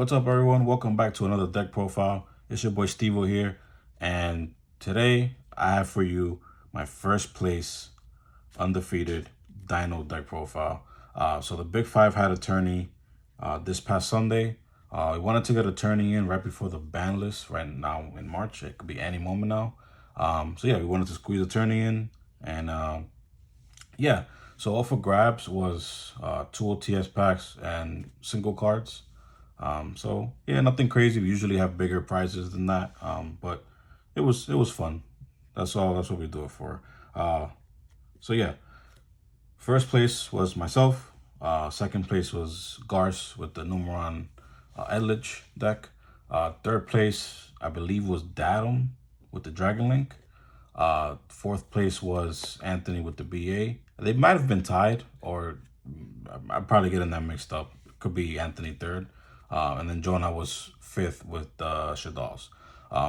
What's up, everyone? Welcome back to another deck profile. It's your boy Stevo here, and today I have for you my first place undefeated Dino deck profile. So the Big Five had a tourney this past Sunday. We wanted to get a tourney in right before the ban list right now in March. It could be any moment now. So yeah, we wanted to squeeze a tourney in, and yeah. So all for grabs was two OTS packs and single cards. So yeah, nothing crazy. We usually have bigger prizes than that. But it was fun. That's all. That's what we do it for. So yeah, first place was myself. Second place was Garce with the Numeron Edlich deck. Third place, I believe, was Datum with the Dragon Link. Fourth place was Anthony with the BA. They might have been tied, or I'm probably getting that mixed up. Could be Anthony third. And then Jonah was fifth with Shadows.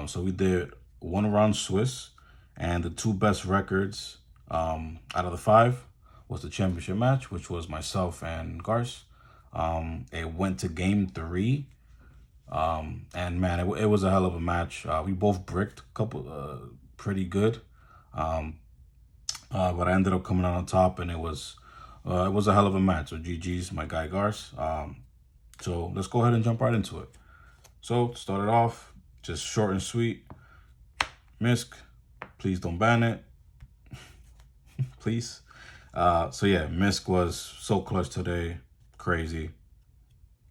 So we did one round Swiss, and the two best records out of the five was the championship match, which was myself and Garce. It went to game 3. And man, it was a hell of a match. We both bricked a couple pretty good. But I ended up coming out on top, and it was a hell of a match. So GG's, my guy Garce. So let's go ahead and jump right into it. So to start it off, just short and sweet. Misk, please don't ban it. Please. So yeah, Misk was so clutch today. Crazy.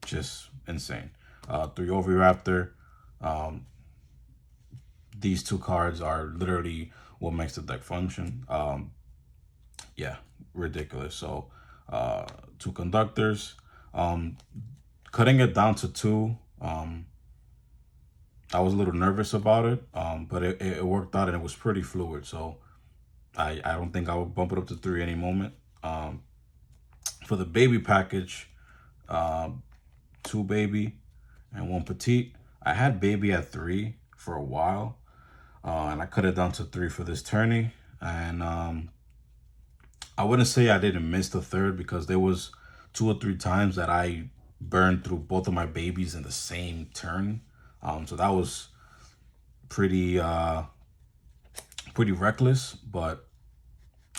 Just insane. 3 Oviraptor. These two cards are literally what makes the deck function. Yeah, ridiculous. So 2 Conductors. Cutting it down to 2, I was a little nervous about it, but it worked out, and it was pretty fluid. So I don't think I would bump it up to 3 any moment. For the baby package, 2 baby and 1 petite. I had baby at 3 for a while, and I cut it down to 3 for this tourney. And I wouldn't say I didn't miss the third, because there was 2 or 3 times that I burned through both of my babies in the same turn. So that was pretty reckless, but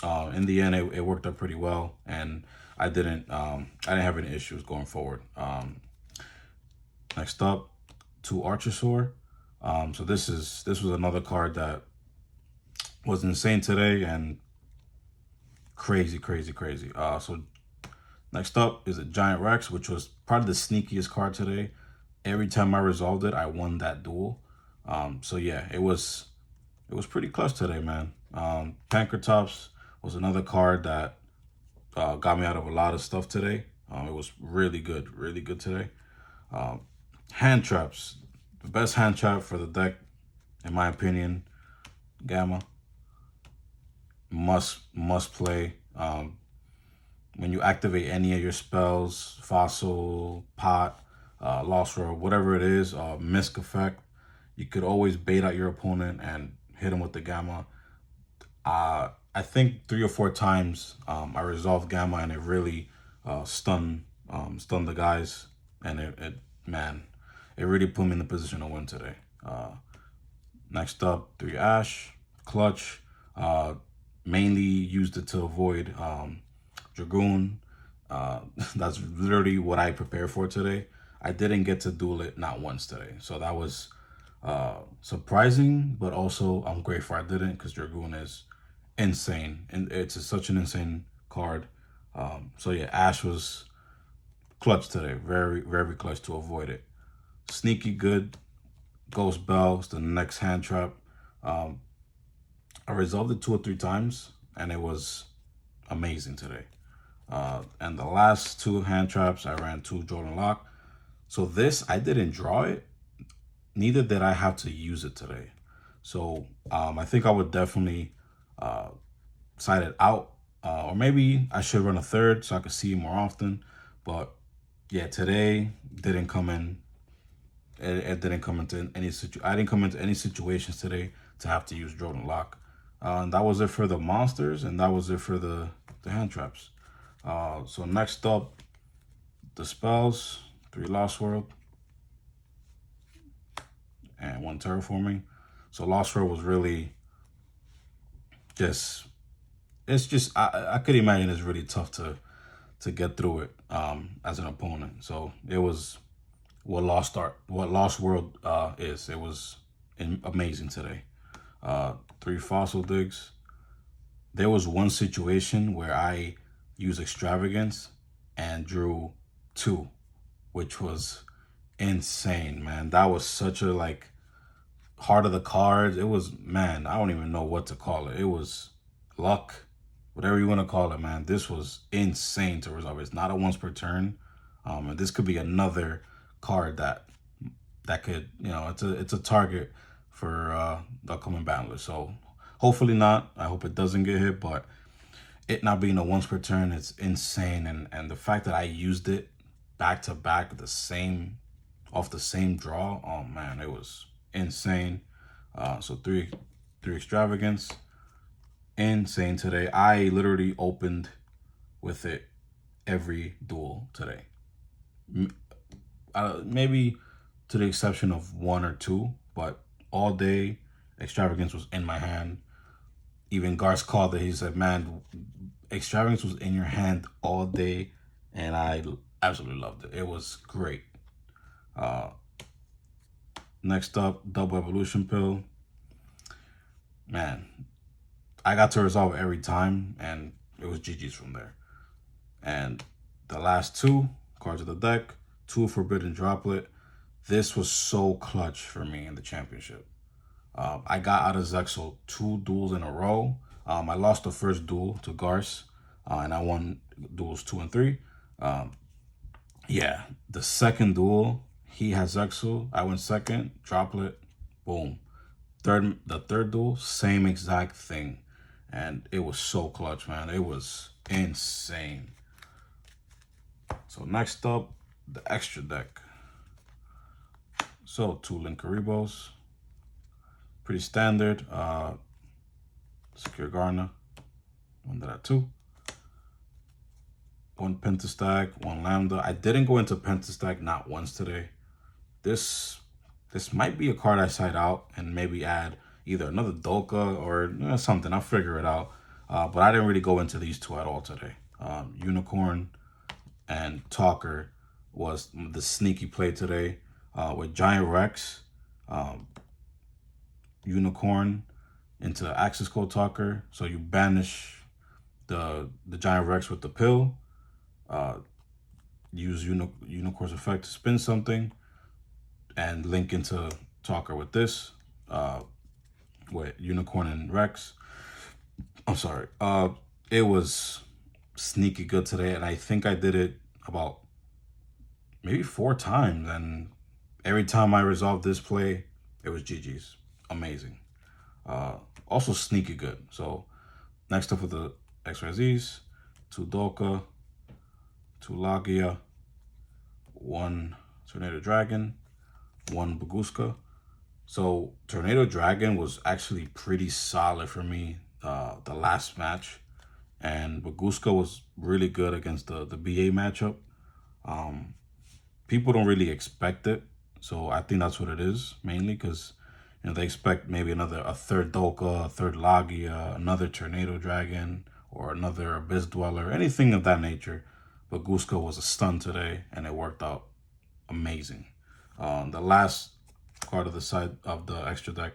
in the end it worked out pretty well, and I didn't have any issues going forward. Next up, 2 Archosaur. So this was another card that was insane today, and crazy. So next up is a Giant Rex, which was probably the sneakiest card today. Every time I resolved it, I won that duel. So yeah, it was pretty clutch today, man. Pankratops was another card that got me out of a lot of stuff today. It was really good today. Hand traps, the best hand trap for the deck, in my opinion. Gamma, must play. When you activate any of your spells, Fossil, Pot, Lost Row, whatever it is, Misk effect, you could always bait out your opponent and hit him with the Gamma. I think 3 or 4 times I resolved Gamma, and it really stunned the guys, and it really put me in the position to win today. Next up, 3 Ash, clutch. Mainly used it to avoid Dragoon. That's literally what I prepared for today. I didn't get to duel it not once today, so that was surprising, but also I'm grateful I didn't, because Dragoon is insane, and it's such an insane card. So yeah, Ash was clutch today, very clutch to avoid it. Sneaky good. Ghost Bell is the next hand trap. I resolved it 2 or 3 times, and it was amazing today. And the last 2 hand traps, I ran 2 Jordan Lock. So this, I didn't draw it, neither did I have to use it today. So I think I would definitely side it out, or maybe I should run a third so I could see it more often. But yeah, today didn't come in. It didn't come into any I didn't come into any situations today to have to use Jordan Lock. And that was it for the monsters, and that was it for the hand traps. So next up, the spells, 3 Lost World. and 1 terraforming. So Lost World was really just, it's just, I could imagine it's really tough to get through it as an opponent. So it was what Lost World is. It was amazing today. 3 fossil digs. There was one situation where I used extravagance and drew 2, which was insane, man. That was such a like heart of the cards. It was, man, I don't even know what to call it. It was luck, whatever you want to call it, man. This was insane to resolve. It's not a once per turn. And this could be another card that could, you know, it's a target for the upcoming battler. So hopefully not. I hope it doesn't get hit, but it not being a once per turn, it's insane. And the fact that I used it back to back, off the same draw, oh man, it was insane. So three extravagance, insane today. I literally opened with it every duel today. Maybe to the exception of 1 or 2, but all day extravagance was in my hand. Even Garth called it. He said, man, extravagance was in your hand all day, and I absolutely loved it. It was great. Next up, double evolution pill. Man, I got to resolve it every time, and it was GG's from there. And the last 2 cards of the deck, 2 forbidden droplet. This was so clutch for me in the championship. I got out of Zexal 2 duels in a row. I lost the first duel to Garce, and I won duels 2 and 3. Yeah, the second duel, he has Zexal, I went second, droplet, boom. The third duel, same exact thing. And it was so clutch, man. It was insane. So next up, the extra deck. So 2 Linkaribos. Pretty standard. Secure Garna. 1 that at 2. 1 Pentastack, 1 Lambda. I didn't go into Pentastack not once today. This might be a card I side out and maybe add either another Dolka or something. I'll figure it out. But I didn't really go into these 2 at all today. Unicorn and Talker was the sneaky play today. With Giant Rex, Unicorn into Access Code Talker. So you banish the Giant Rex with the pill. Use Unicorn's effect to spin something, and link into Talker with this. With Unicorn and Rex. I'm sorry. It was sneaky good today, and I think I did it about maybe 4 times, and every time I resolved this play, it was GG's. Amazing. Also sneaky good. So next up with the XYZs, 2 Dolka, 2 Lagia, 1 Tornado Dragon, 1 Baguska. So Tornado Dragon was actually pretty solid for me the last match, and Baguska was really good against the BA matchup. People don't really expect it, so I think that's what it is mainly, because they expect maybe a third Dolka, a third Lagia, another Tornado Dragon, or another Abyss Dweller, anything of that nature. But Baguska was a stun today, and it worked out amazing. The last card of the side of the extra deck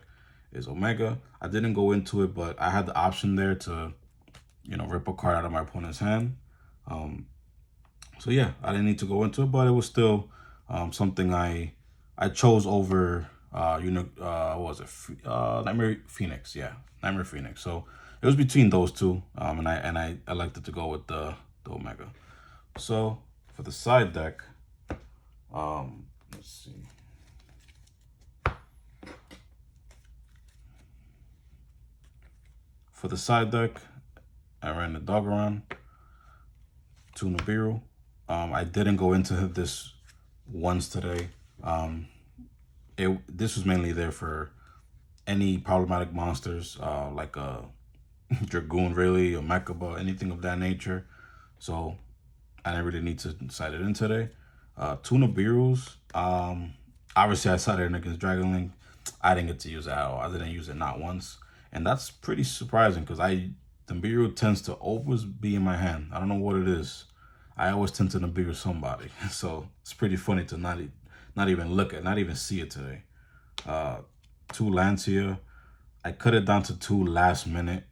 is Omega. I didn't go into it, but I had the option there to, rip a card out of my opponent's hand. So yeah, I didn't need to go into it, but it was still something I chose over what was it? Nightmare Phoenix. Yeah, Nightmare Phoenix. So it was between those 2, and I elected to go with the Omega. So for the side deck, let's see. For the side deck, I ran the Dogoran, 2 Nibiru. I didn't go into this once today. This was mainly there for any problematic monsters, like a Dragoon, really, a Mechaba, anything of that nature. So I didn't really need to side it in today. 2 Nibirus. Obviously, I sided in against Dragon Link. I didn't get to use it at all. I didn't use it not once. And that's pretty surprising because the Nibiru tends to always be in my hand. I don't know what it is. I always tend to Nibiru somebody. So it's pretty funny to not even look at, not even see it today. 2 lands here. I cut it down to 2 last minute.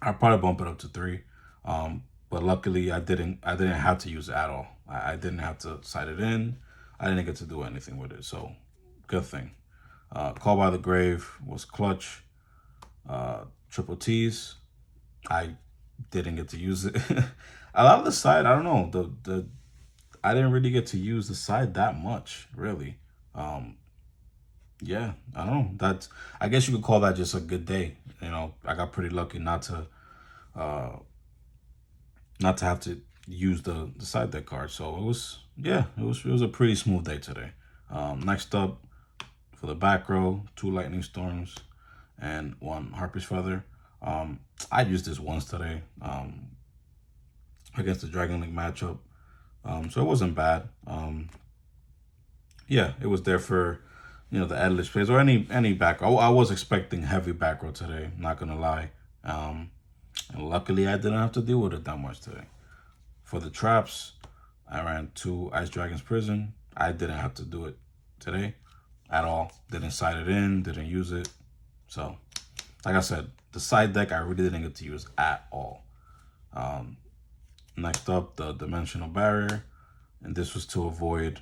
I'll probably bump it up to 3. But luckily I didn't have to use it at all. I didn't have to side it in. I didn't get to do anything with it. So good thing. Call by the Grave was clutch. Triple T's. I didn't get to use it. A lot of the side, I don't know. I didn't really get to use the side that much, really. Yeah, I don't know. I guess you could call that just a good day. You know, I got pretty lucky not to have to use the side deck card. So it was a pretty smooth day today. Next up for the back row, 2 Lightning Storms and 1 Harpy's Feather. I used this once today against the Dragon Link matchup. So it wasn't bad. Yeah, it was there for, you know, the Edlish plays or any back row. I was expecting heavy back row today, not gonna lie. And luckily I didn't have to deal with it that much today. For the traps, I ran 2 Ice Dragon's Prison. I didn't have to do it today at all. Didn't side it in, didn't use it. So, like I said, the side deck I really didn't get to use at all. Next up, the Dimensional Barrier. And this was to avoid,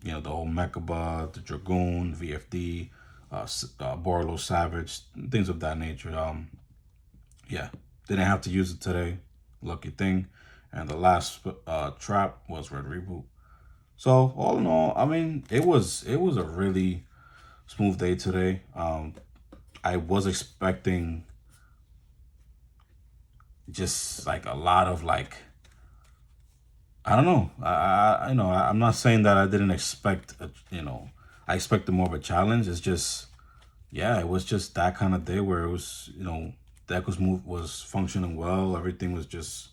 you know, the whole Mechaba, the Dragoon, VFD, Borlo Savage, things of that nature. Yeah, didn't have to use it today. Lucky thing. And the last trap was Red Reboot. So all in all, I mean, it was a really smooth day today. I was expecting just like a lot of like, I don't know. I'm not saying that I didn't expect, I expected more of a challenge. It's just, yeah, it was just that kind of day where it was, you know, deck was functioning well. Everything was just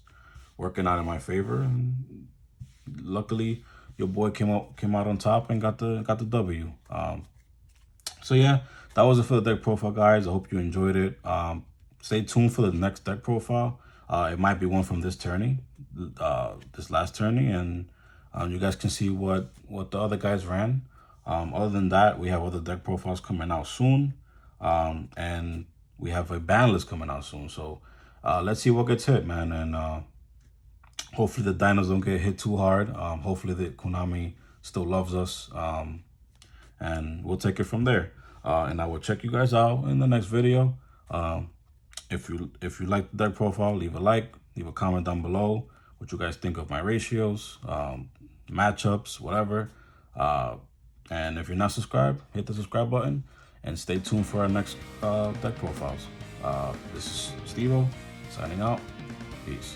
working out in my favor, and luckily your boy came out on top and got the W. So yeah, that was it for the deck profile, guys. I hope you enjoyed it. Stay tuned for the next deck profile. It might be one from this tourney, this last tourney, and you guys can see what the other guys ran. Other than that, we have other deck profiles coming out soon, and we have a ban list coming out soon. So let's see what gets hit, man, and hopefully the Dinos don't get hit too hard. Hopefully the Konami still loves us, and we'll take it from there. And I will check you guys out in the next video. If you like the deck profile, leave a like, leave a comment down below what you guys think of my ratios, matchups, whatever. And if you're not subscribed, hit the subscribe button and stay tuned for our next deck profiles. This is Stevo signing out. Peace.